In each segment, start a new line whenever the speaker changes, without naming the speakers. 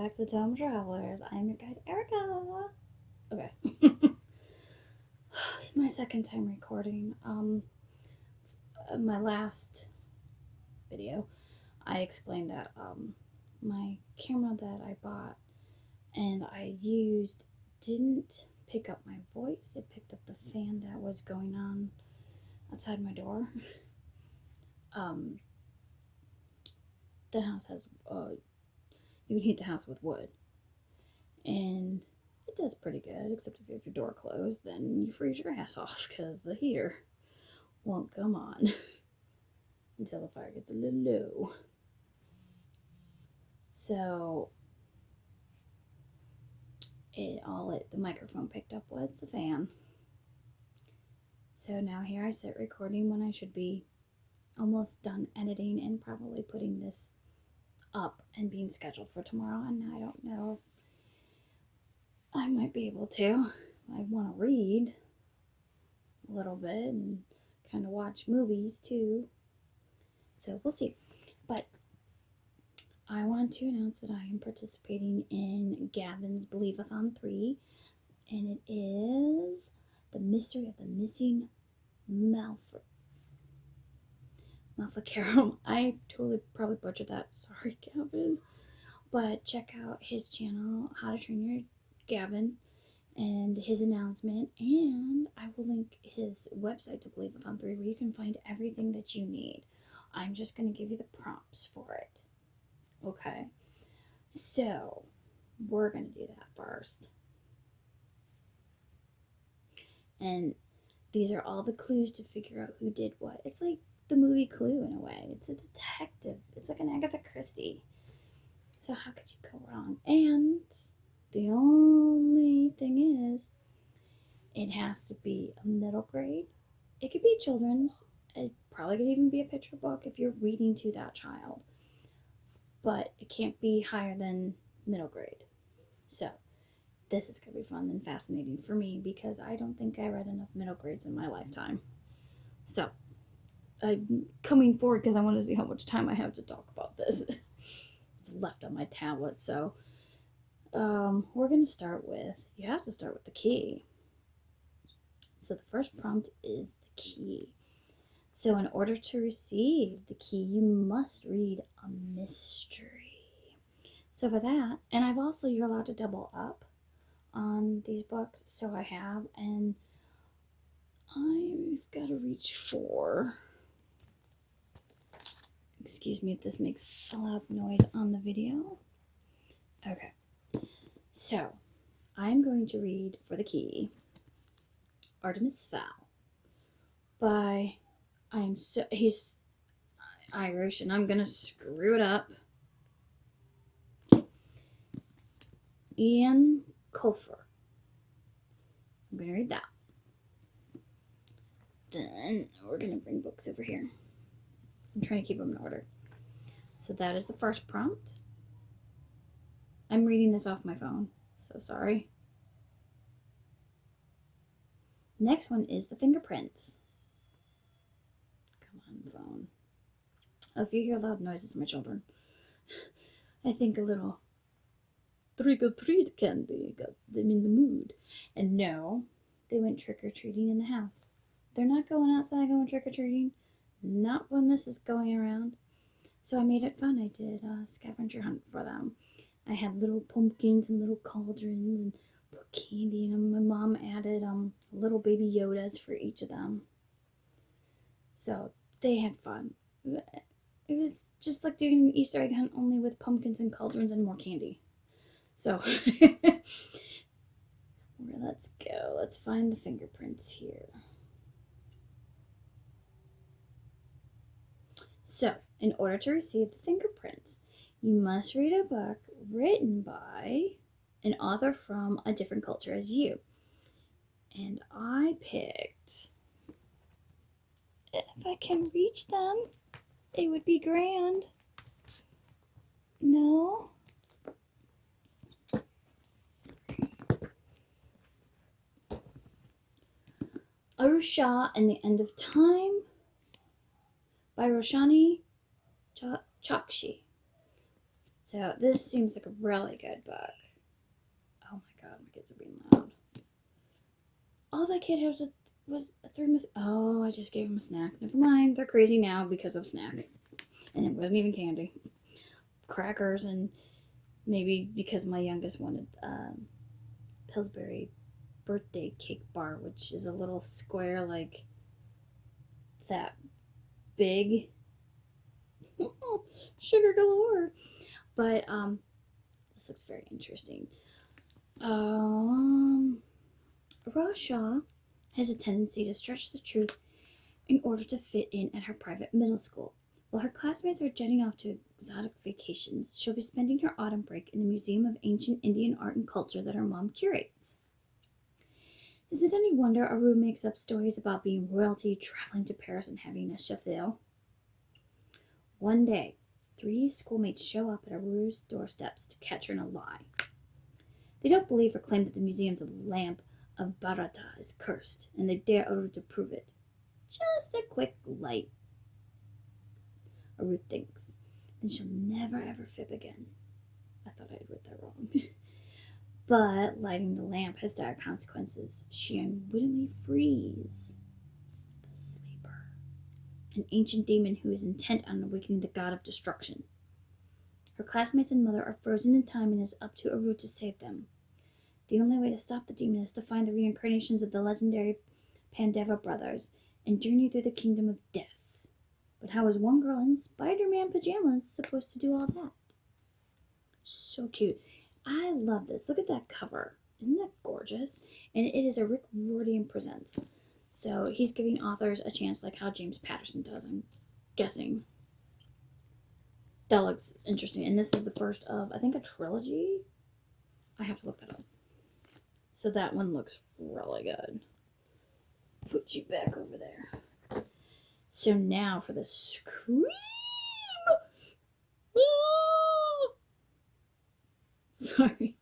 back to the Tome Travelers. I'm your guide, Erica. Okay. It's my second time recording. My last video, I explained that my camera that I bought and I used didn't pick up my voice. It picked up the fan that was going on outside my door. The house has you can heat the house with wood, and it does pretty good, except if you have your door closed, then you freeze your ass off because the heater won't come on until the fire gets a little low. So the microphone picked up was the fan. So now here I sit recording when I should be almost done editing and probably putting this up and being scheduled for tomorrow, and I don't know if I might be able to. I want to read a little bit and kind of watch movies too, so we'll see. But I want to announce that I am participating in Gavin's Believathon 3, and it is the mystery of the missing Malfacarum. I totally probably butchered that. Sorry, Gavin. But check out his channel, How to Train Your Gavin, and his announcement. And I will link his website to Believathon 3 where you can find everything that you need. I'm just going to give you the prompts for it. Okay? So, we're going to do that first. And these are all the clues to figure out who did what. It's like the movie Clue in a way. It's a detective. It's like an Agatha Christie. So how could you go wrong? And the only thing is, it has to be a middle grade. It could be children's. It probably could even be a picture book if you're reading to that child. But it can't be higher than middle grade. So this is going to be fun and fascinating for me because I don't think I read enough middle grades in my lifetime. So I'm coming forward because I want to see how much time I have to talk about this. It's left on my tablet. So we're going to start with, you have to start with the key. So the first prompt is the key. So in order to receive the key, you must read a mystery. So for that, and you're allowed to double up on these books. So I have, and I've got to reach for, excuse me if this makes a loud noise on the video. Okay. So, I'm going to read for the key Artemis Fowl by, he's Irish and I'm going to screw it up, Ian Colfer. I'm going to read that. Then we're going to bring books over here. I'm trying to keep them in order. So that is the first prompt. I'm reading this off my phone, so sorry. Next one is the fingerprints. Come on, phone. Oh, if you hear loud noises, my children. I think a little trick-or-treat candy got them in the mood. And no, they went trick-or-treating in the house. They're not going outside going trick-or-treating. Not when this is going around. So I made it fun. I did a scavenger hunt for them. I had little pumpkins and little cauldrons and put candy in them. My mom added little baby Yodas for each of them. So they had fun. It was just like doing an Easter egg hunt, only with pumpkins and cauldrons and more candy. So let's go. Let's find the fingerprints here. So, in order to receive the fingerprints, you must read a book written by an author from a different culture as you. And I picked, if I can reach them, it would be grand. No? Arusha and the End of Time by Roshani Chokshi. So this seems like a really good book. Oh my god, my kids are being loud. All that kid has was a 3 months. Oh, I just gave him a snack. Never mind, they're crazy now because of snack. And it wasn't even candy. Crackers, and maybe because my youngest wanted Pillsbury birthday cake bar, which is a little square like that big. Sugar galore. But this looks very interesting. Rasha has a tendency to stretch the truth in order to fit in at her private middle school. While her classmates are jetting off to exotic vacations, she'll be spending her autumn break in the Museum of Ancient Indian Art and Culture that her mom curates. Is it any wonder Aru makes up stories about being royalty, traveling to Paris, and having a chauffeur? One day, 3 schoolmates show up at Aru's doorsteps to catch her in a lie. They don't believe her claim that the museum's lamp of Bharata is cursed, and they dare Aru to prove it. Just a quick light, Aru thinks. Then she'll never ever fib again. I thought I had read that wrong. But lighting the lamp has dire consequences. She unwittingly frees the sleeper, an ancient demon who is intent on awakening the god of destruction. Her classmates and mother are frozen in time, and it is up to Aru to save them. The only way to stop the demon is to find the reincarnations of the legendary Pandava brothers and journey through the kingdom of death. But how is one girl in Spider-Man pajamas supposed to do all that? So cute. I love this. Look at that cover. Isn't that gorgeous? And it is a Rick Riordan Presents. So he's giving authors a chance like how James Patterson does, I'm guessing. That looks interesting. And this is the first of, I think, a trilogy? I have to look that up. So that one looks really good. Put you back over there. So now for the scream. Sorry.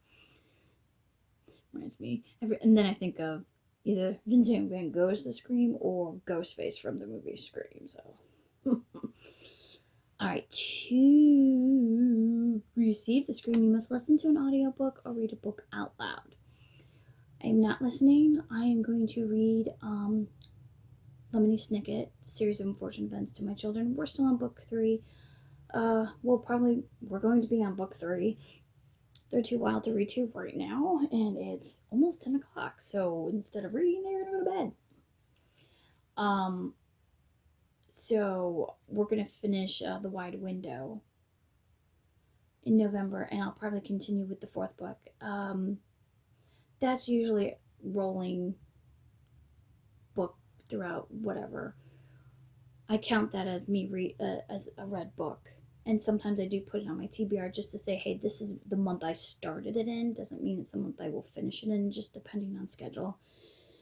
Reminds me. And then I think of either Vincent Van Gogh's The Scream or Ghostface from the movie Scream. So, alright. To receive the Scream, you must listen to an audiobook or read a book out loud. I am not listening. I am going to read Lemony Snicket, Series of Unfortunate Events to my children. We're still on book 3. We're going to be on book 3. They're too wild to read to right now, and it's almost 10 o'clock. So instead of reading, they're going to go to bed. So we're going to finish The Wide Window in November, and I'll probably continue with the 4th book. That's usually rolling book throughout whatever. I count that as me as a read book. And sometimes I do put it on my TBR just to say, hey, this is the month I started it in. Doesn't mean it's the month I will finish it in, just depending on schedule.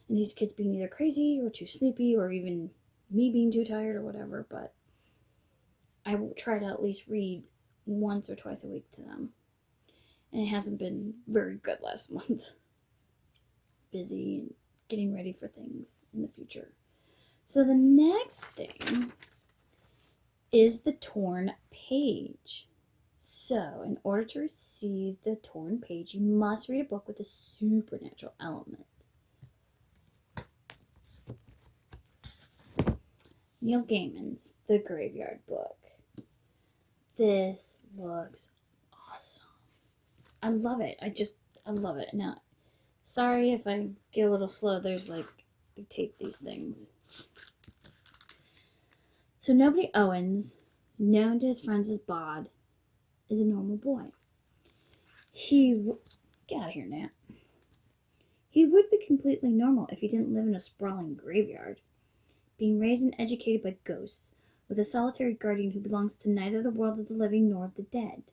And these kids being either crazy or too sleepy or even me being too tired or whatever. But I will try to at least read once or twice a week to them. And it hasn't been very good last month. Busy and getting ready for things in the future. So the next thing is the torn page. So in order to receive the torn page, you must read a book with a supernatural element. Neil Gaiman's The Graveyard Book. This looks awesome. I love it. I love it. Now, sorry if I get a little slow. There's they tape these things. So nobody Owens, known to his friends as Bod, is a normal boy. Get out of here, Nat. He would be completely normal if he didn't live in a sprawling graveyard, being raised and educated by ghosts, with a solitary guardian who belongs to neither the world of the living nor of the dead.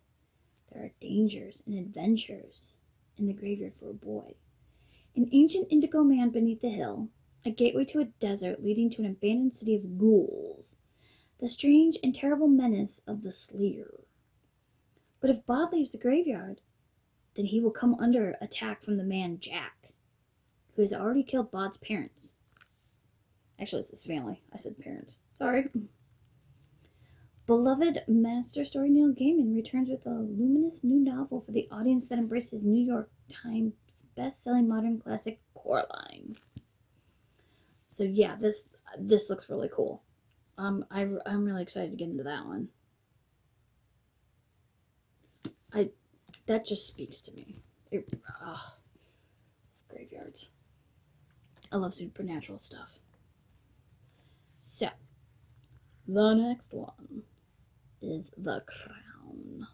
There are dangers and adventures in the graveyard for a boy. An ancient indigo man beneath the hill, a gateway to a desert leading to an abandoned city of ghouls, the strange and terrible menace of the Sleer. But if Bod leaves the graveyard, then he will come under attack from the man Jack, who has already killed Bod's parents. Actually, it's his family. I said parents. Sorry. Beloved master story Neil Gaiman returns with a luminous new novel for the audience that embraces New York Times best-selling modern classic Coraline. So yeah, this looks really cool. I'm really excited to get into that one. That just speaks to me. Graveyards. I love supernatural stuff. So, the next one is The Crown.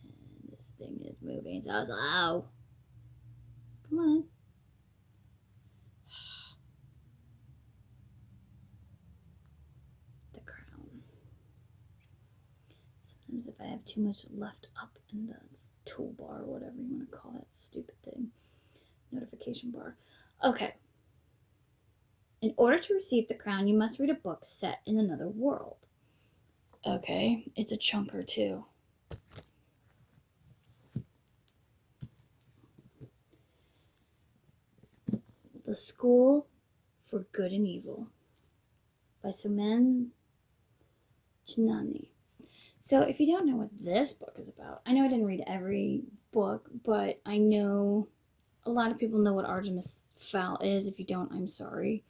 And this thing is moving so slow. Come on. The Crown. Sometimes if I have too much left up in the toolbar, or whatever you want to call that stupid thing. Notification bar. Okay. In order to receive the crown, you must read a book set in another world. Okay, it's a chunker too. The School for Good and Evil by Soumen Chinani. So if you don't know what this book is about, I know I didn't read every book, but I know a lot of people know what Artemis Fowl is. If you don't, I'm sorry.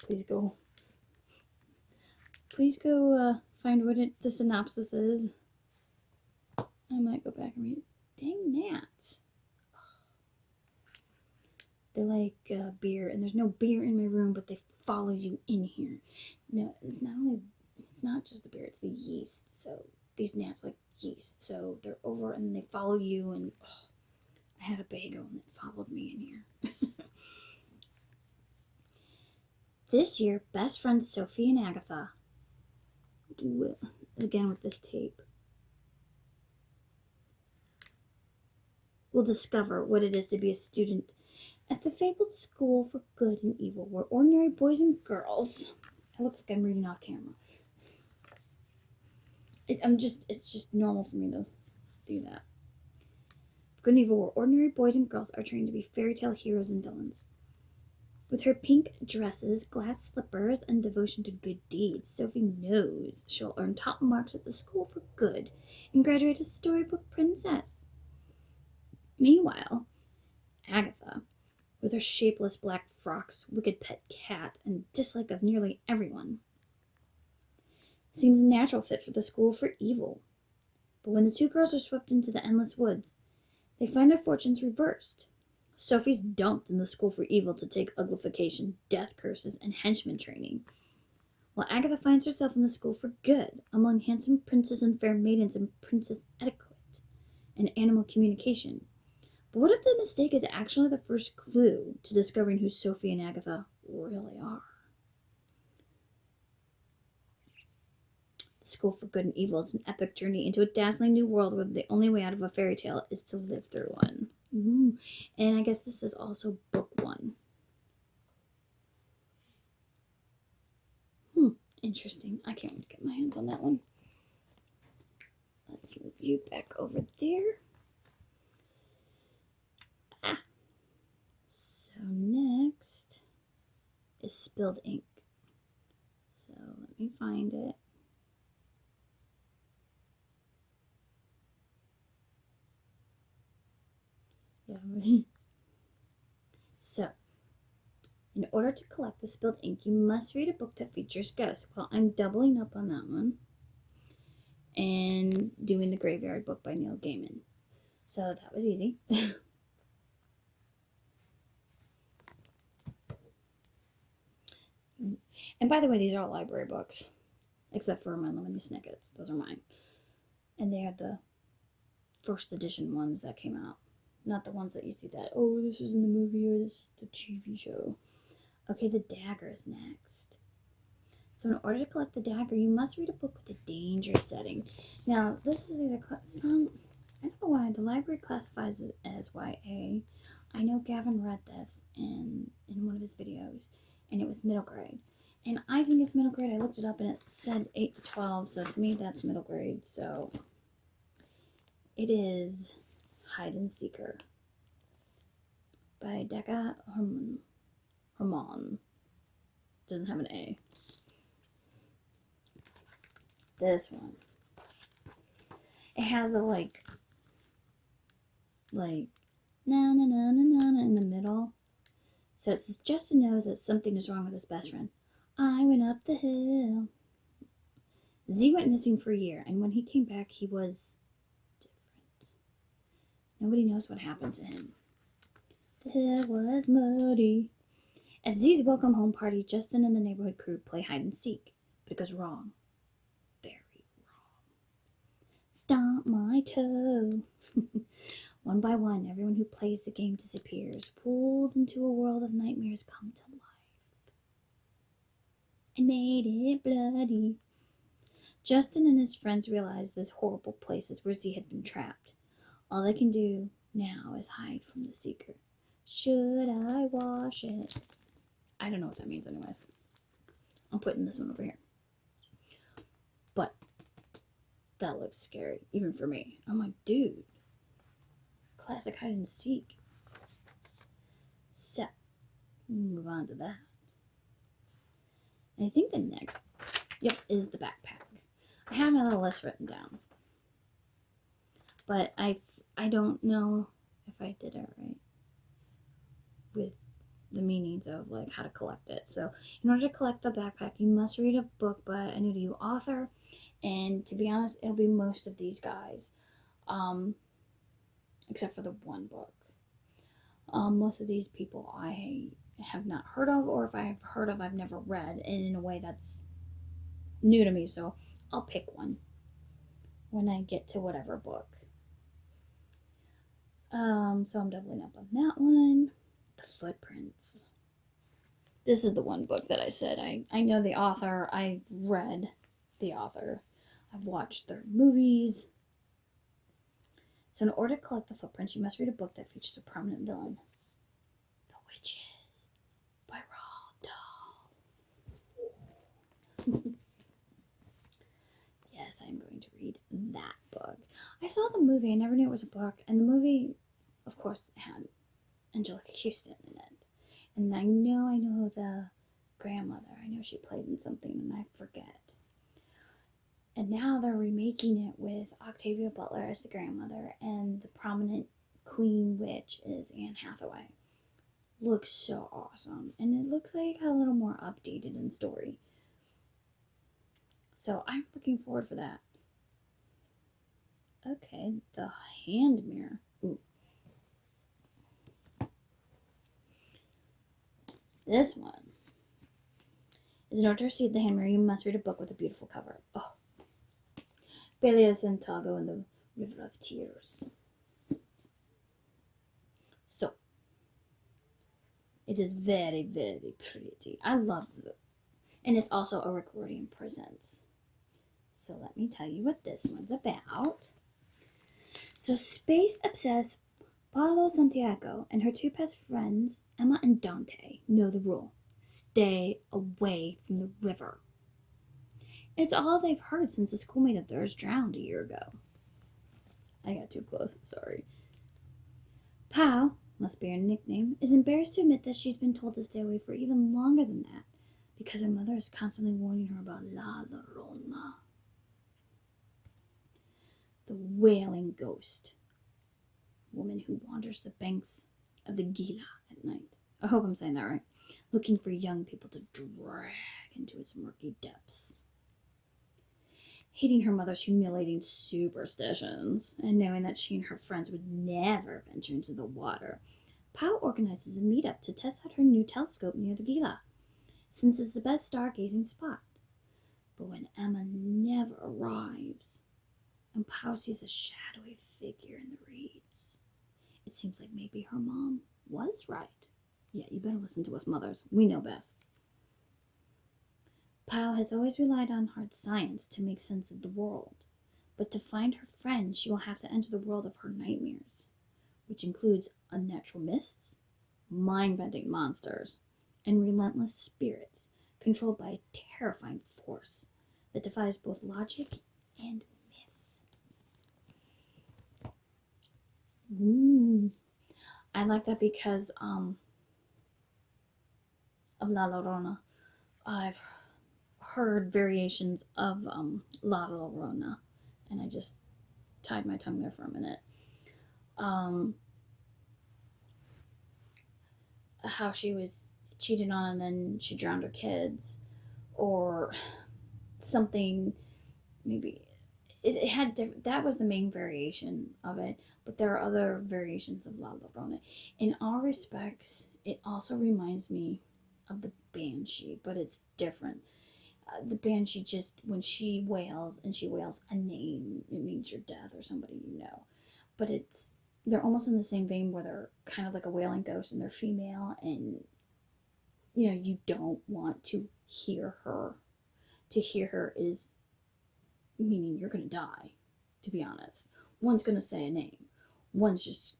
Please go find what the synopsis is. I might go back and read it. Dang gnats. They like beer, and there's no beer in my room, but they follow you in here. No, it's not just the beer, it's the yeast. So these gnats like yeast. So they're over and they follow you, and I had a bagel and it followed me in here. This year, best friends Sophie and Agatha, again with this tape, will discover what it is to be a student at the fabled School for Good and Evil, where ordinary boys and girls... I look like I'm reading off camera. It's just normal for me to do that. Good and Evil, where ordinary boys and girls are trained to be fairy tale heroes and villains. With her pink dresses, glass slippers, and devotion to good deeds, Sophie knows she'll earn top marks at the School for Good and graduate as storybook princess. Meanwhile, Agatha, with her shapeless black frocks, wicked pet cat, and dislike of nearly everyone, seems a natural fit for the School for Evil. But when the two girls are swept into the endless woods, they find their fortunes reversed. Sophie's dumped in the School for Evil to take uglification, death curses, and henchman training, while Agatha finds herself in the School for Good, among handsome princes and fair maidens in princess etiquette and animal communication. But what if the mistake is actually the first clue to discovering who Sophie and Agatha really are? The School for Good and Evil is an epic journey into a dazzling new world where the only way out of a fairy tale is to live through one. Ooh. And I guess this is also book 1. Interesting. I can't wait to get my hands on that one. Let's move you back over there. So next is Spilled Ink. So let me find it. Yeah. So, in order to collect the spilled ink, you must read a book that features ghosts. Well, I'm doubling up on that one and doing the Graveyard book by Neil Gaiman. So that was easy. And by the way, these are all library books, except for my Lemony Snickets. Those are mine. And they have the first edition ones that came out. Not the ones that you see that, oh, this was in the movie or this is the TV show. Okay, the dagger is next. So in order to collect the dagger, you must read a book with a dangerous setting. Now, this is either I don't know why the library classifies it as YA. I know Gavin read this in one of his videos, and it was middle grade. And I think it's middle grade. I looked it up, and it said 8 to 12, so to me, that's middle grade. So it is Hide and Seeker by Decca Horman. Herman. Doesn't have an A. This one. It has a like na na na na na na in the middle. So it says, Justin knows that something is wrong with his best friend. I went up the hill. Z went missing for a year, and when he came back, he was different. Nobody knows what happened to him. The hill was muddy. At Z's welcome home party, Justin and the neighborhood crew play hide and seek, but it goes wrong. Very wrong. Stomp my toe. One by one, everyone who plays the game disappears, pulled into a world of nightmares come to life. I made it bloody. Justin and his friends realize this horrible place is where Z had been trapped. All they can do now is hide from the seeker. Should I wash it? I don't know what that means anyways. I'm putting this one over here. But that looks scary, even for me. I'm like, dude. Classic hide and seek. So, move on to that. And I think the next, is the backpack. I have another list written down. But I don't know if I did it right with the meanings of like how to collect it. So in order to collect the backpack, you must read a book by a new author, and to be honest, it'll be most of these guys, except for the one book. Most of these people I have not heard of, or if I have heard of, I've never read, and in a way that's new to me, so I'll pick one when I get to whatever book. So I'm doubling up on that one. The Footprints. This is the one book that I said I know the author. I've read the author. I've watched their movies. So in order to collect the footprints, you must read a book that features a prominent villain. The Witches by Roald Dahl. Yes, I'm going to read that book. I saw the movie. I never knew it was a book. And the movie, of course, had Angelica Houston in it. And I know the grandmother. I know she played in something, and I forget. And now they're remaking it with Octavia Butler as the grandmother, and the prominent queen witch is Anne Hathaway. Looks so awesome. And it looks like a little more updated in story. So I'm looking forward for that. Okay, the hand mirror. Ooh. This one is in order to receive the hand mirror, you must read a book with a beautiful cover. Oh. Believathon and the River of Tears. So, it is very, very pretty. I love it. And it's also a Rick Riordan Presents. So let me tell you what this one's about. So space-obsessed Paulo Santiago and her two best friends, Emma and Dante, know the rule. Stay away from the river. It's all they've heard since a schoolmate of theirs drowned a year ago. I got too close, sorry. Pau, must be her nickname, is embarrassed to admit that she's been told to stay away for even longer than that, because her mother is constantly warning her about La Llorona, the wailing ghost woman who wanders the banks of the Gila at night. I hope I'm saying that right. Looking for young people to drag into its murky depths. Hating her mother's humiliating superstitions, and knowing that she and her friends would never venture into the water, Pau organizes a meetup to test out her new telescope near the Gila, since it's the best stargazing spot. But when Emma never arrives, and Pau sees a shadowy figure in the reeds, it seems like maybe her mom was right. Yeah, you better listen to us mothers. We know best. Pau has always relied on hard science to make sense of the world, but to find her friend, she will have to enter the world of her nightmares, which includes unnatural mists, mind-bending monsters, and relentless spirits controlled by a terrifying force that defies both logic and myth. Ooh. I like that because of La Llorona. I've heard variations of La Llorona, and I just tied my tongue there for a minute. How she was cheated on and then she drowned her kids, or something. Maybe it had that was the main variation of it, but there are other variations of La Llorona. In all respects, it also reminds me of the Banshee, but it's different. The Banshee, just when she wails, and she wails a name, it means your death or somebody you know. But they're almost in the same vein where they're kind of like a wailing ghost and they're female, and you don't want to hear her. To hear her is meaning you're gonna die, to be honest. One's gonna say a name. One's just,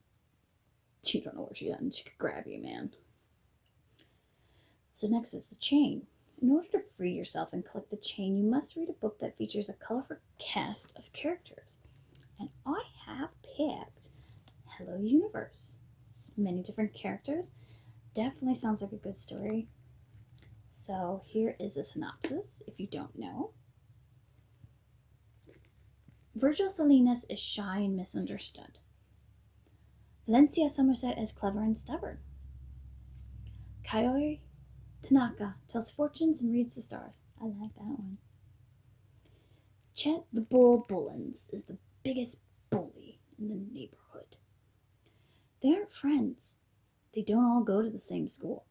you don't know where she's at and she could grab you, man. So next is the chain. In order to free yourself and collect the chain, you must read a book that features a colorful cast of characters. And I have picked Hello Universe. Many different characters. Definitely sounds like a good story. So here is a synopsis, if you don't know. Virgil Salinas is shy and misunderstood. Valencia Somerset is clever and stubborn. Kaori Tanaka tells fortunes and reads the stars. I like that one. Chet the Bull Bullens is the biggest bully in the neighborhood. They aren't friends. They don't all go to the same school.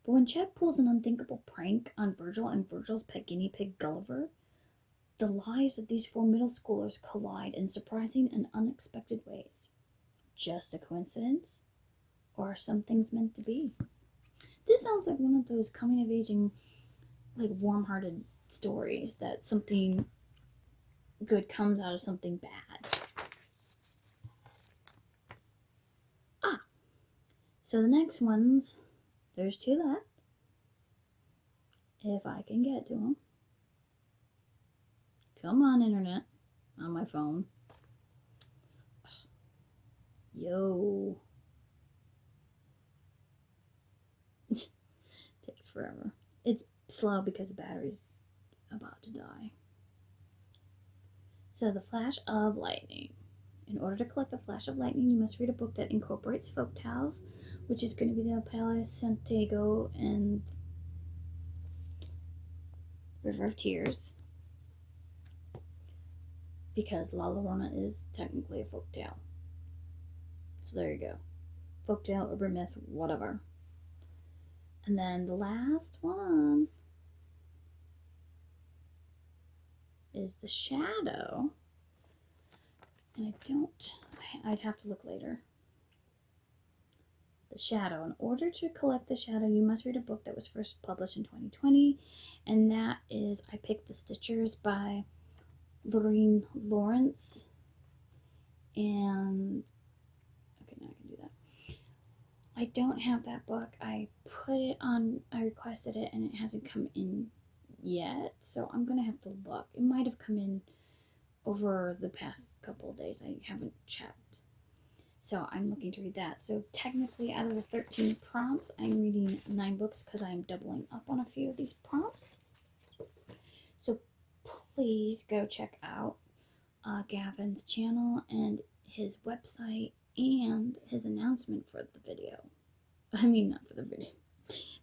But when Chet pulls an unthinkable prank on Virgil and Virgil's pet guinea pig Gulliver, the lives of these 4 middle schoolers collide in surprising and unexpected ways. Just a coincidence? Or are some things meant to be? This sounds like one of those coming-of-aging, like, warm-hearted stories that something good comes out of something bad. So the next ones, there's 2 left. If I can get to them. Come on, internet. On my phone. Yo. Takes forever. It's slow because the battery's about to die. So the Flash of Lightning. In order to collect the Flash of Lightning, you must read a book that incorporates folk tales, which is going to be the Palace Santiago and River of Tears. Because La Llorona is technically a folk tale. So there you go. Folk tale, urban myth, whatever. And then the last one is The Shadow. And I'd have to look later. The Shadow. In order to collect The Shadow, you must read a book that was first published in 2020. And that is, I picked The Stitchers by Lorraine Lawrence. And, okay, now I can do that. I don't have that book. I requested it and it hasn't come in yet. So I'm going to have to look. It might have come in over the past couple of days. I haven't checked. So I'm looking to read that. So technically, out of the 13 prompts, I'm reading 9 books because I'm doubling up on a few of these prompts. So please go check out Gavin's channel and his website and his announcement for the video. I mean, not for the video.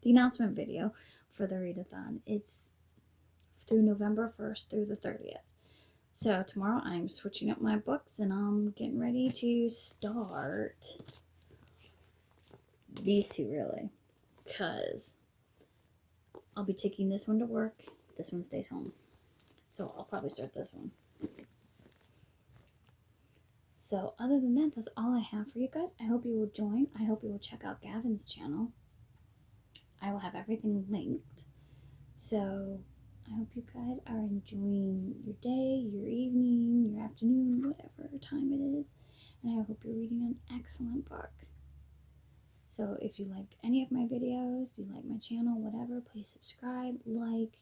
The announcement video for the readathon. It's through November 1st through the 30th. So tomorrow I'm switching up my books and I'm getting ready to start these 2 really, because I'll be taking this one to work, this one stays home. So I'll probably start this one. So other than that, that's all I have for you guys. I hope you will join. I hope you will check out Gavin's channel. I will have everything linked. So I hope you guys are enjoying your day, your evening, your afternoon, whatever time it is. And I hope you're reading an excellent book. So if you like any of my videos, you like my channel, whatever, please subscribe, like,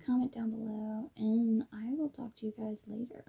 comment down below, and I will talk to you guys later.